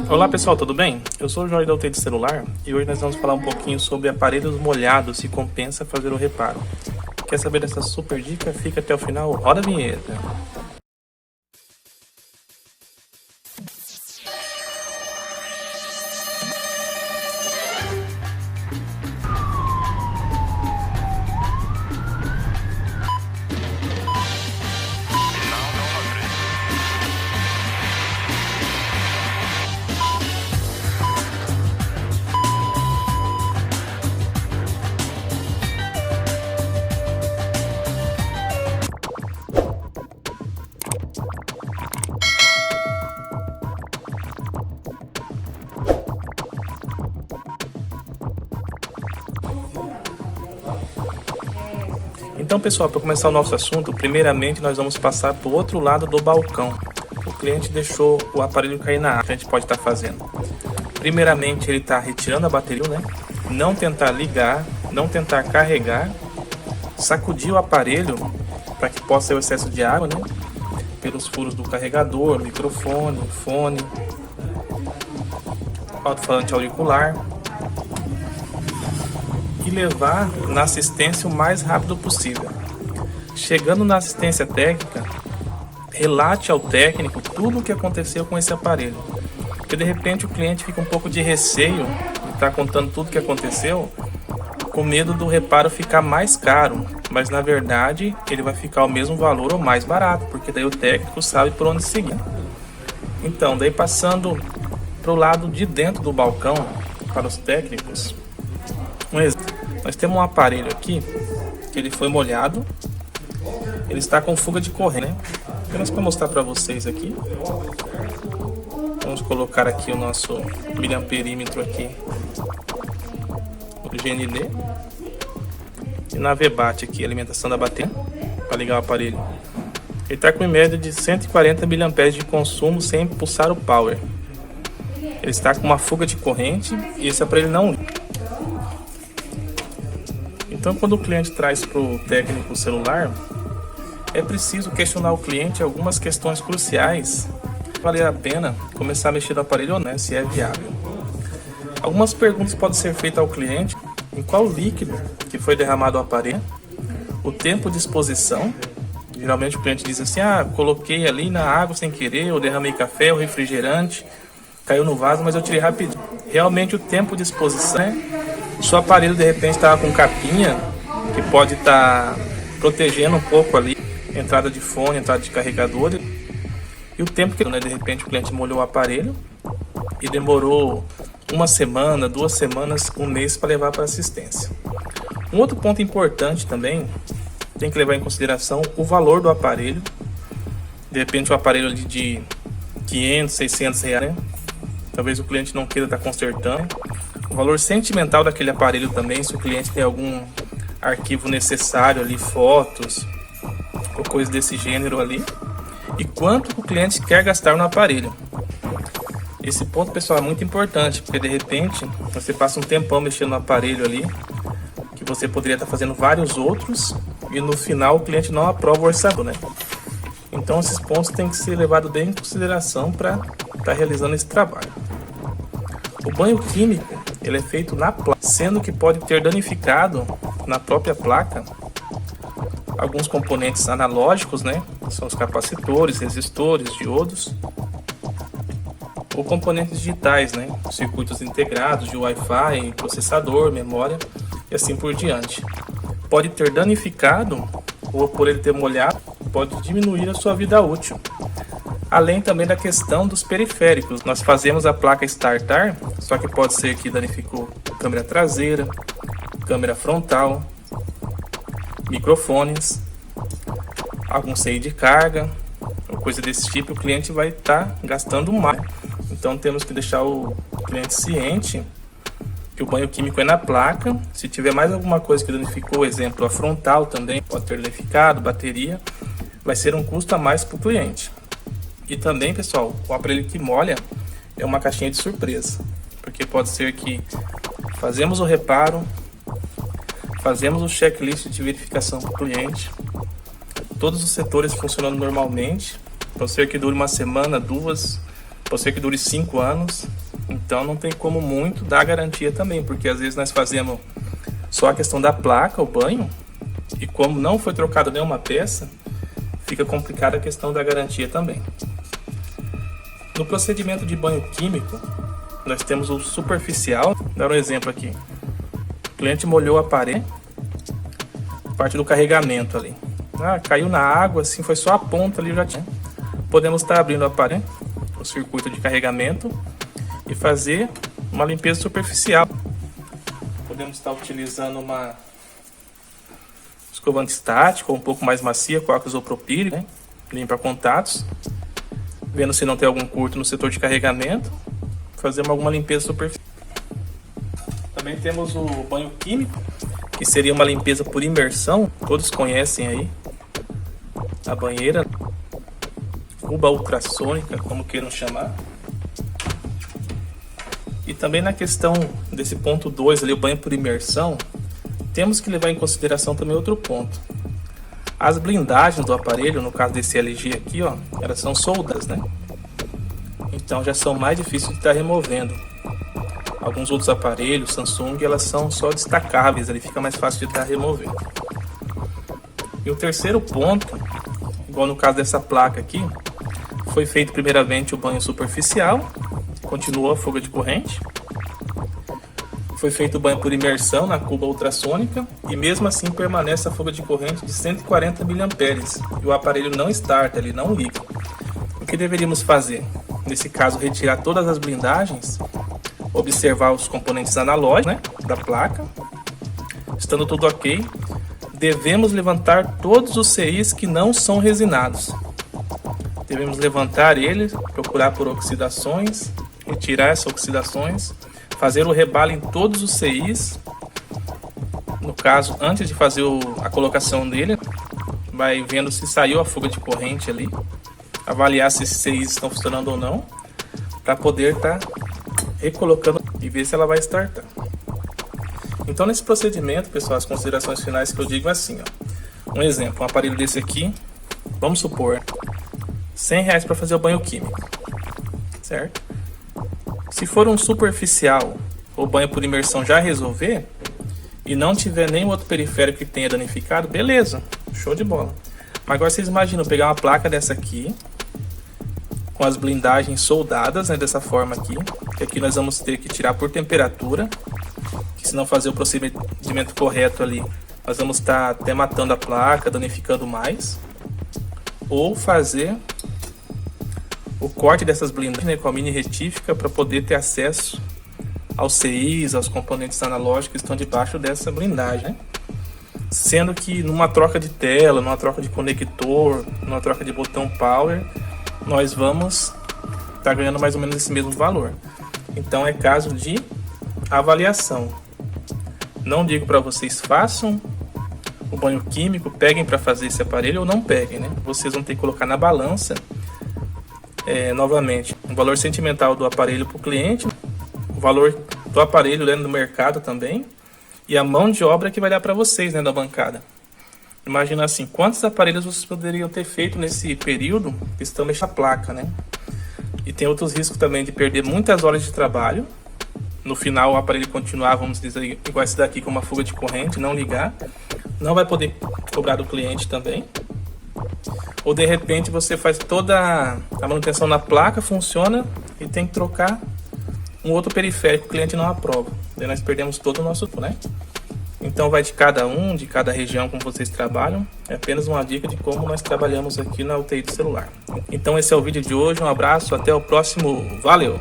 Olá pessoal, tudo bem? Eu sou o Jorge da UTI de Celular e hoje nós vamos falar um pouquinho sobre aparelhos molhados, se compensa fazer o reparo. Quer saber dessa super dica? Fica até o final, roda a vinheta! Então pessoal, para começar o nosso assunto, primeiramente nós vamos passar para o outro lado do balcão. O cliente deixou o aparelho cair na água, que a gente pode estar fazendo. Primeiramente ele está retirando a bateria, né? Não tentar ligar, não tentar carregar, sacudir o aparelho para que possa ter o excesso de água, né? Pelos furos do carregador, microfone, fone, alto-falante auricular. E levar na assistência o mais rápido possível. Chegando na assistência técnica, relate ao técnico tudo o que aconteceu com esse aparelho. Porque de repente o cliente fica um pouco de receio de estar contando tudo o que aconteceu, com medo do reparo ficar mais caro, mas na verdade ele vai ficar o mesmo valor ou mais barato, porque daí o técnico sabe por onde seguir. Então, daí passando para o lado de dentro do balcão, para os técnicos, um exemplo. Nós temos um aparelho aqui, que ele foi molhado, ele está com fuga de corrente, né? Apenas para mostrar para vocês aqui. Vamos colocar aqui o nosso miliamperímetro aqui, o GND. E na VBAT aqui, alimentação da bateria, para ligar o aparelho. Ele está com em média de 140 mA de consumo sem pulsar o power. Ele está com uma fuga de corrente e esse aparelho não liga. Então, quando o cliente traz para o técnico celular, é preciso questionar o cliente algumas questões cruciais. Vale a pena começar a mexer no aparelho ou não, se é viável. Algumas perguntas podem ser feitas ao cliente: em qual líquido que foi derramado o aparelho, o tempo de exposição. Geralmente o cliente diz assim: coloquei ali na água sem querer, eu derramei café ou refrigerante, caiu no vaso, mas eu tirei rapidinho. Realmente o tempo de exposição, né? Se o aparelho de repente estava com capinha, que pode estar protegendo um pouco ali a entrada de fone, entrada de carregador, e o tempo que, né, de repente o cliente molhou o aparelho e demorou uma semana, 2 semanas, 1 mês para levar para assistência. Um outro ponto importante também, tem que levar em consideração o valor do aparelho. De repente o aparelho ali de 500, 600 reais, né? Talvez o cliente não queira estar consertando. O valor sentimental daquele aparelho também, se o cliente tem algum arquivo necessário ali, fotos ou coisa desse gênero ali, e quanto o cliente quer gastar no aparelho. Esse ponto, pessoal, é muito importante, porque de repente você passa um tempão mexendo no aparelho ali, que você poderia estar fazendo vários outros, e no final o cliente não aprova o orçamento, né? Então esses pontos têm que ser levados bem em consideração para estar realizando esse trabalho. O banho químico, ele é feito na placa, sendo que pode ter danificado na própria placa alguns componentes analógicos, né? São os capacitores, resistores, diodos, ou componentes digitais, né? Circuitos integrados de Wi-Fi, processador, memória e assim por diante. Pode ter danificado, ou por ele ter molhado, pode diminuir a sua vida útil. Além também da questão dos periféricos. Nós fazemos a placa startar, só que pode ser que danificou câmera traseira, câmera frontal, microfones, algum seio de carga, ou coisa desse tipo. O cliente vai estar gastando mais. Então temos que deixar o cliente ciente que o banho químico é na placa. Se tiver mais alguma coisa que danificou, exemplo, a frontal também pode ter danificado, bateria, vai ser um custo a mais para o cliente. E também, pessoal, o aparelho que molha é uma caixinha de surpresa, porque pode ser que fazemos o reparo, fazemos o checklist de verificação para o cliente, todos os setores funcionando normalmente, Pode ser que dure uma semana, duas, pode ser que dure 5 anos. Então não tem como muito dar garantia também, porque às vezes nós fazemos só a questão da placa, o banho, e como não foi trocada nenhuma peça, fica complicada a questão da garantia também. No procedimento de banho químico, nós temos o superficial. Vou dar um exemplo aqui. O cliente molhou a parede, parte do carregamento ali. Caiu na água, assim, foi só a ponta ali, já tinha. Podemos estar abrindo a parede, o circuito de carregamento, e fazer uma limpeza superficial. Podemos estar utilizando uma escovante estática ou um pouco mais macia com álcool isopropílico, né? Limpa contatos, vendo se não tem algum curto no setor de carregamento, fazer alguma limpeza superficial. Também temos o banho químico, que seria uma limpeza por imersão. Todos conhecem aí a banheira, cuba ultrassônica, como queiram chamar. E também na questão desse ponto 2 ali, o banho por imersão, temos que levar em consideração também outro ponto. As blindagens do aparelho, no caso desse LG aqui, ó, elas são soldadas, né? Então já são mais difíceis de estar removendo. Alguns outros aparelhos, Samsung, elas são só destacáveis, ali fica mais fácil de estar removendo. E o terceiro ponto, igual no caso dessa placa aqui, foi feito primeiramente o banho superficial, continuou a fuga de corrente, foi feito o banho por imersão na cuba ultrassônica e mesmo assim permanece a fuga de corrente de 140 mA e o aparelho não starta, ele não liga. O que deveríamos fazer? Nesse caso, retirar todas as blindagens, observar os componentes analógicos, né, da placa. Estando tudo ok, devemos levantar todos os CIs que não são resinados. Devemos levantar eles, procurar por oxidações, retirar essas oxidações, fazer o rebalo em todos os CIs. No caso, antes de fazer a colocação dele, vai vendo se saiu a fuga de corrente ali, avaliar se esses CIs estão funcionando ou não, para poder estar recolocando e ver se ela vai startar. Então nesse procedimento, pessoal, as considerações finais que eu digo é assim, ó. Um exemplo, um aparelho desse aqui, vamos supor, R$100 para fazer o banho químico, certo? Se for um superficial ou banho por imersão já resolver e não tiver nenhum outro periférico que tenha danificado, beleza, show de bola. Mas agora vocês imaginam pegar uma placa dessa aqui, com as blindagens soldadas, né, dessa forma aqui, que aqui nós vamos ter que tirar por temperatura, que se não fazer o procedimento correto ali, nós vamos estar até matando a placa, danificando mais, ou fazer o corte dessas blindagens, né, com a mini retífica para poder ter acesso aos CIs, aos componentes analógicos que estão debaixo dessa blindagem, né? Sendo que numa troca de tela, numa troca de conector, numa troca de botão power, nós vamos estar ganhando mais ou menos esse mesmo valor. Então é caso de avaliação. Não digo para vocês façam o banho químico, peguem para fazer esse aparelho ou não peguem, né? Vocês vão ter que colocar na balança novamente o valor sentimental do aparelho para o cliente, o valor do aparelho dentro do mercado também, e a mão de obra que vai dar para vocês, né, da bancada. Imagina assim, quantos aparelhos vocês poderiam ter feito nesse período que estão mexendo a placa, né? E tem outros riscos também de perder muitas horas de trabalho. No final o aparelho continuar, vamos dizer, igual esse daqui com uma fuga de corrente, não ligar. Não vai poder cobrar do cliente também. Ou de repente você faz toda a manutenção na placa, funciona e tem que trocar um outro periférico que o cliente não aprova. Daí nós perdemos todo o nosso tempo, né? Então vai de cada região como vocês trabalham. É apenas uma dica de como nós trabalhamos aqui na UTI do celular. Então esse é o vídeo de hoje, um abraço, até o próximo, valeu!